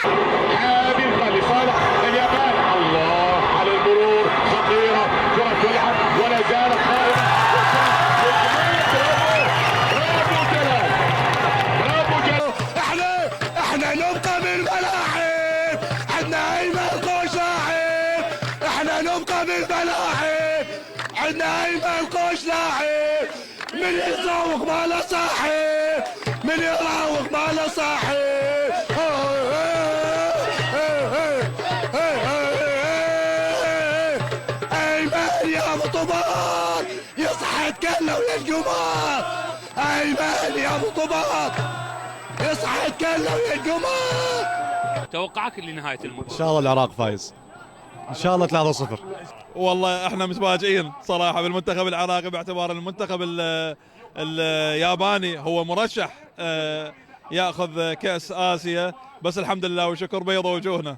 حامل لصالح اليابان. الله على المرور، خطيرة كرة تلعب ولا زالت قائمة. احنا نبقى بالملاعب، عندنا ايمن قوش لاعب، احنا نبقى بالملاعب، عندنا ايمن قوش لاعب، من يزوق ما له صاحب، من يراوغ ما له صاحب. ايمن يا ابو طباط يصحى يتكلم للجمهور، ايمن يا ابو طباط يصحى يتكلم للجمهور. توقعك لنهايه المباراه؟ ان شاء الله العراق فايز ان شاء الله 3-0. والله احنا متفاجئين صراحه بالمنتخب العراقي، باعتبار المنتخب الياباني هو مرشح ياخذ كاس اسيا، بس الحمد لله وشكر بيض وجوهنا.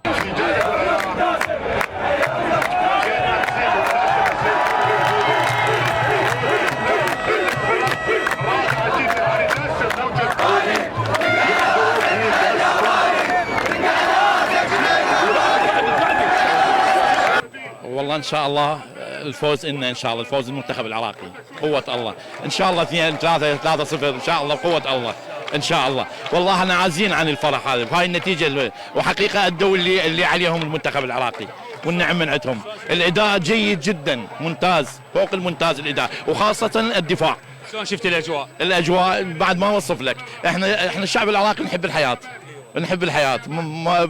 والله ان شاء الله الفوز ان شاء الله الفوز المنتخب العراقي قوة الله ان شاء الله 2-3 ان شاء الله قوة الله ان شاء الله. والله احنا عازين عن الفرح هذا بهاي النتيجة، وحقيقة ادوا اللي عليهم المنتخب العراقي والنعم من عندهم. الاداء جيد جدا، ممتاز فوق الممتاز الاداء، وخاصة الدفاع. شلون شفت الاجواء؟ الاجواء بعد ما اوصف لك، احنا الشعب العراقي نحب الحياة، نحب الحياة.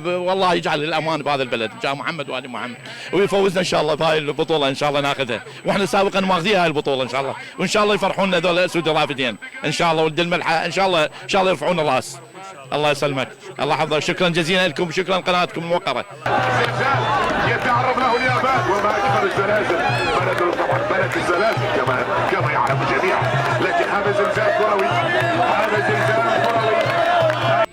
والله يجعل الأمان بهذا البلد، جاء محمد وآل محمد ويفوزنا إن شاء الله بهاي البطولة إن شاء الله ناخذها، وإحنا سابقا ماخذين هاي البطولة إن شاء الله، وإن شاء الله يفرحونا ذول الأسود الرافدين إن شاء الله، ولد الملحة إن شاء الله يرفعون الرأس. الله يسلمك، الله يحفظك، شكرا جزيلا لكم وشكرا قناتكم الموقرة. يتعرض له اليابان وما أكثر الزلازل، بلد الزلازل كما يعلم الجميع، لكن هذا زلزال كروي، هذا زلزال كروي.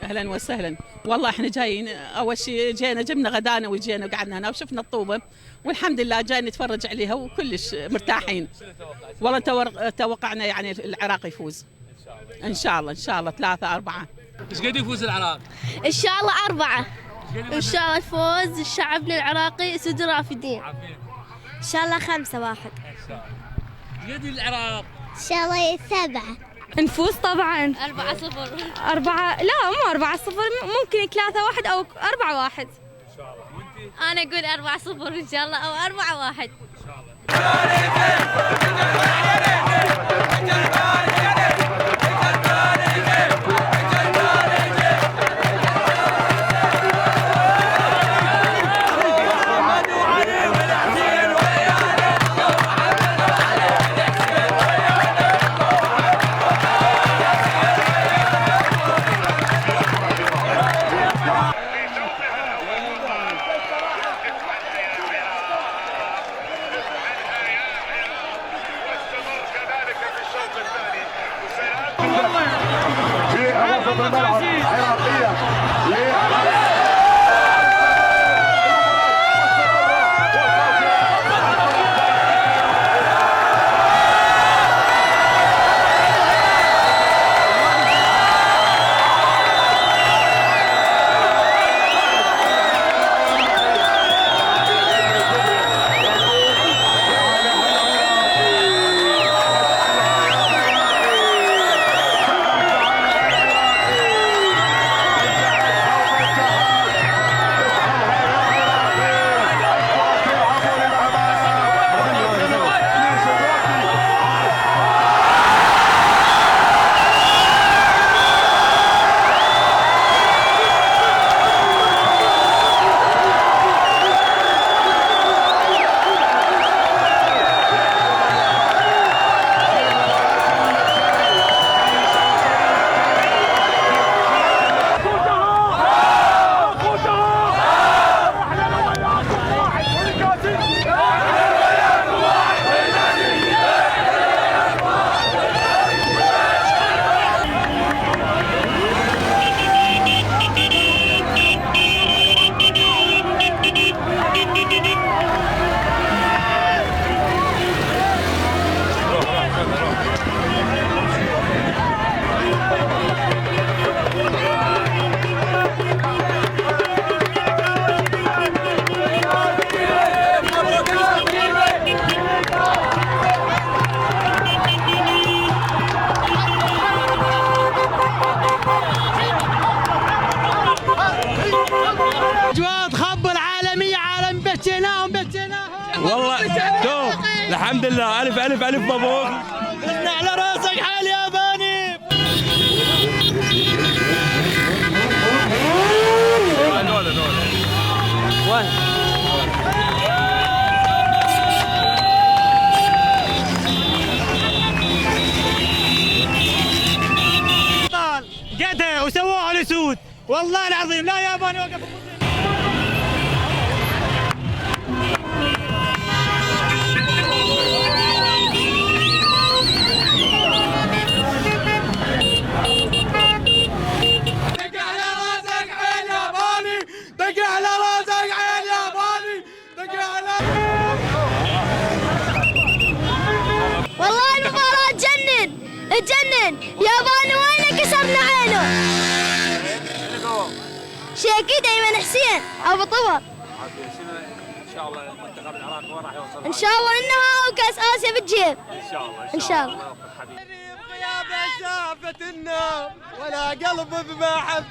اهلا وسهلا. والله احنا جايين اول شيء جينا جبنا غدانا وجينا وقعدنا هنا وشفنا الطوبه، والحمد لله جاي نتفرج عليها وكلش مرتاحين. والله توقعنا يعني العراق يفوز ان شاء الله 3-4. ايش قد يفوز العراق؟ ان شاء الله 4. ان شاء الله الفوز الشعب العراقي اسود رافدين. ان شاء الله 5-1. قد العراق؟ ان شاء الله 7. نفوز طبعا 4-0. 4 لا مو 4-0، ممكن 3-1 أو 4-1 ان شاء الله. وانت؟ أنا أقول 4-0 إن شاء الله أو 4-1 ان شاء الله. اجواء تخبل عالميه، عالم بشيناهم والله شوف الحمد لله، الف الف الف مبروك. فزنا على راسك حال ياباني. قدر وسووها الاسود، والله العظيم لا ياباني وقف. والله المباراة تجنن ياباني وينه كسرنا عينه. شيكيد ايمن حسين ابو طبر. ان شاء الله المنتخب العراقي وين راح يوصل؟ ان شاء الله انها وكاس اسيا بالجيب. ان شاء الله ان شاء الله. غياب شافت النوم ولا قلب بمحب.